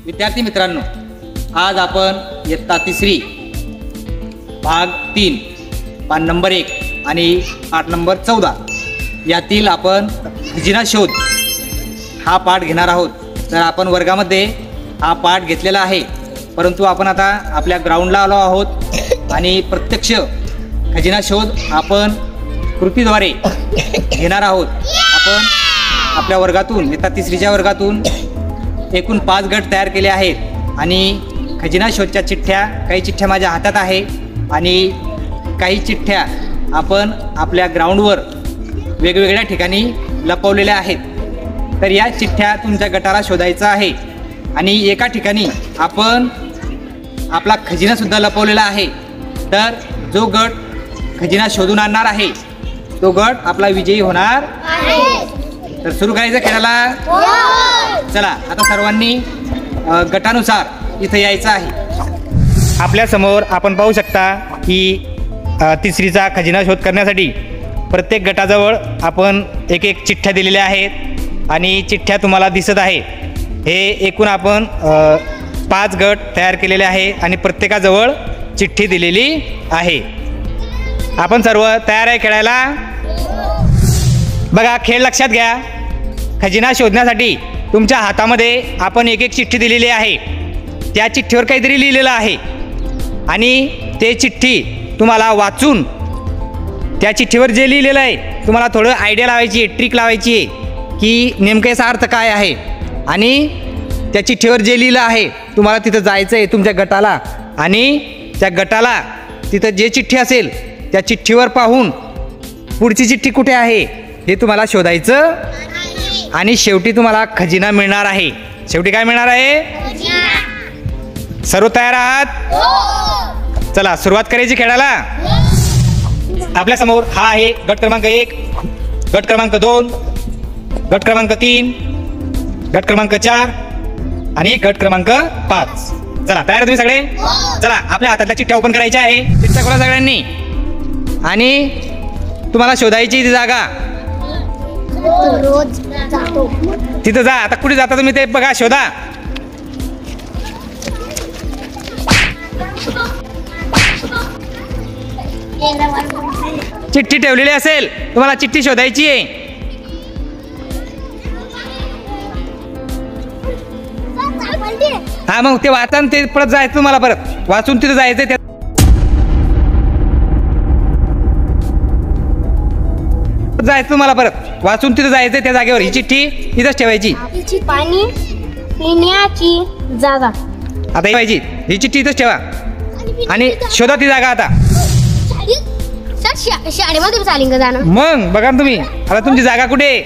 विद्यार्थी मित्रांनो, आज आपण इयत्ता तिसरी भाग 3 पान नंबर 1 आणि पाठ नंबर 14 यातील आपण खजिना शोध हा पाठ घेणार आहोत। तर आपण वर्गामध्ये हा पाठ घेतलेला आहे, परंतु आपण आता आपल्या ग्राउंडला आलो आहोत आणि प्रत्यक्ष खजिना शोध आपण कृतीद्वारे घेणार आहोत। आपण आपल्या वर्गातून इयत्ता तिसरीच्या वर्गातून एकूण 5 गट तयार केले आहेत आणि खजिना शोधच्या चिठ्ठ्या, काही चिठ्ठ्या माझ्या हातात आहे आणि काही चिठ्ठ्या आपण आपल्या ग्राउंडवर वेगवेगळ्या ठिकाणी लपवलेल्या आहेत। तर या चिठ्ठ्या तुमच्या गटाला शोधायचा आहे आणि एका ठिकाणी आपण आपला खजिनासुद्धा लपवलेला आहे। तर जो गट खजिना शोधून आणणार आहे तो गट आपला विजयी होणार आहे। तर सुरू करायचं खेळायला? चला, आता सर्वांनी गटानुसार इथं यायचं आहे। आपल्या समोर आपण पाहू शकता की तिसरीचा खजिना शोध करण्यासाठी प्रत्येक गटाजवळ आपण एक चिठ्ठ्या दिलेल्या आहेत आणि चिठ्ठ्या तुम्हाला दिसत आहे। हे एकूण आपण 5 गट तयार केलेले आहे आणि प्रत्येकाजवळ चिठ्ठी दिलेली आहे। आपण सर्व तयार आहे खेळायला? बघा, खेळ लक्षात घ्या। खजिना शोधण्यासाठी तुमच्या हातामध्ये आपण एक चिठ्ठी दिलेली आहे, त्या चिठ्ठीवर काहीतरी लिहिलेलं आहे आणि ते चिठ्ठी तुम्हाला वाचून त्या चिठ्ठीवर जे लिहिलेलं आहे तुम्हाला थोडं आयडिया लावायची आहे, ट्रिक लावायची आहे की नेमकं याचा अर्थ काय आहे। आणि त्या चिठ्ठीवर जे लिहिलं आहे तुम्हाला तिथं जायचं आहे तुमच्या गटाला आणि त्या गटाला तिथं जे चिठ्ठी असेल त्या चिठ्ठीवर पाहून पुढची चिठ्ठी कुठे आहे हे तुम्हाला शोधायचं आणि शेवटी तुम्हाला खजिना मिळणार आहे। शेवटी काय मिळणार आहे? सर्व तयार आहात? चला, सुरुवात करायची खेळायला। आपल्या समोर हा आहे गट क्रमांक 1, गट क्रमांक 2, गट क्रमांक 3, गट क्रमांक 4 आणि गट क्रमांक 5। चला, तयार तुम्ही सगळे? चला, आपल्या हातातल्या चिठ्ठ्या ओपन करायच्या आहे। चिठ्ठ्या खोला सगळ्यांनी आणि तुम्हाला शोधायची ती जागा। रोज जातो तिथं जा। आता कुठे जाता तुम्ही ते बघा, शोधा। चिठ्ठी ठेवलेली असेल, तुम्हाला चिठ्ठी शोधायची आहे। हा, मग ते वाचा ते परत जायचं, तुम्हाला परत वाचून तिथं जायचं। जायचं तुम्हाला परत वाचून तिथं जायचं त्या जागेवर। ही चिठ्ठी इथंच ठेवायची। पाणी पिण्याची जागा आता पाहिजे, ही चिठ्ठी इथंच ठेवा आणि शोधा ती जागा। आता शाळेमध्ये चालेल का जाणं? मग बघा तुम्ही, आता तुमची जागा कुठे?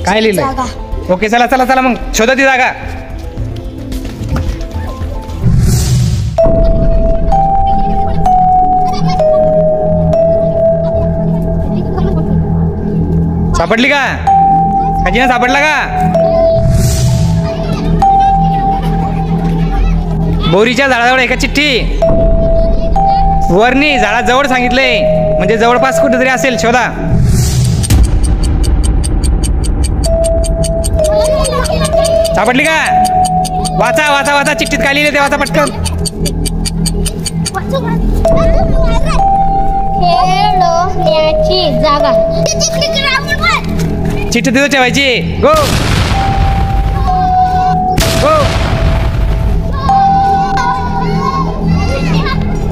काय लिहिलं? ओके, चला चला चला, मग शोधा ती जागा। सापडली का? खजिना सापडला का? बोरीच्या झाडाजवळ एका चिठ्ठी वरनी झाडाजवळ सांगितलंय, म्हणजे जवळपास कुठेतरी असेल, शोधा। सापडली का? वाचा वाचा वाचा, चिठ्ठीत काय लिहिले ते वाचा पटकन। खेळण्याची जागा। चिठ्ठी तिथं ठेवायची। गो गो।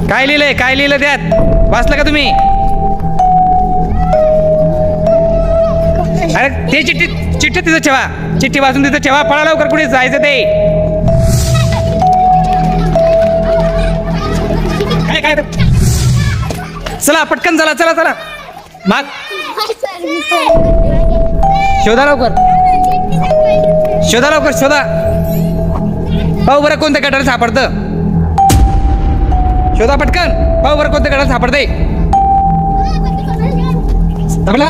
काय लिहिलंय? काय लिहिलं त्यात? वाचलं का तुम्ही? अरे ते चिठ्ठी तिथं ठेवा, चिठ्ठी वाचून तिथं ठेवा। पळा लवकर, कुठे जायचं ते? काय काय? चला पटकन, चला चला चला, माग शोधा लवकर, शोधा लवकर, शोधा। पाहू बरं कोणत्या गटाला सापडतं, शोधा पटकन। पाहू बरं कोणत्या गटाला सापडते। सापडला?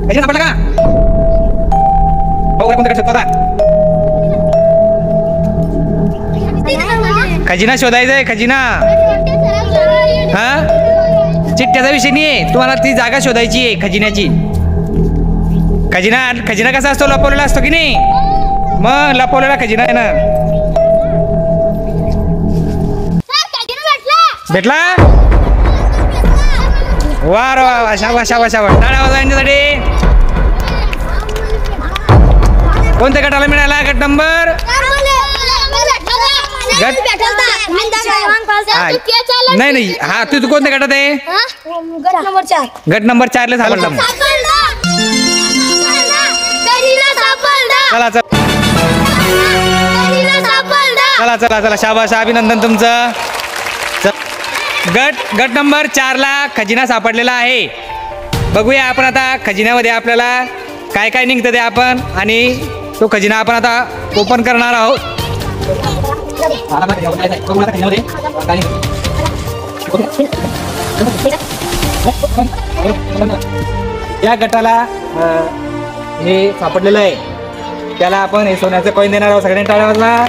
कशी सापडला का? पाहू बरं कोणत्या गटात शोधा। खजिना शोधायचा आहे, खजिना। हा, चिठ्ठ्याचा विषय नाही आहे, तुम्हाला ती जागा शोधायची आहे खजिन्याची। खजिना कसा असतो? लपवलेला असतो की नाही? मग लपवलेला खजिना आहे ना. भेटला? वा रे वा, शाबास शाबास शाबास. टाळ्या वाजवा यांच्यासाठी. कोणत्या गटाला मिळाला? गट नंबर नाही नाही हा तू कोणत्या गटात आहे? गट नंबर 4 ला सापडला. चला चला चला चला शाबास, अभिनंदन तुमचं. गट नंबर 4 ला खजिना सापडलेला आहे. बघूया आपण आता खजिन्यामध्ये आपल्याला काय काय निघतं ते आपण, आणि तो खजिना आपण आता ओपन करणार आहोत. या गटाला हे सापडलेलं आहे, त्याला आपण हे सोन्याचं कॉईन देणार आहोत. सगळ्यांनी टाळ्या वाजवा.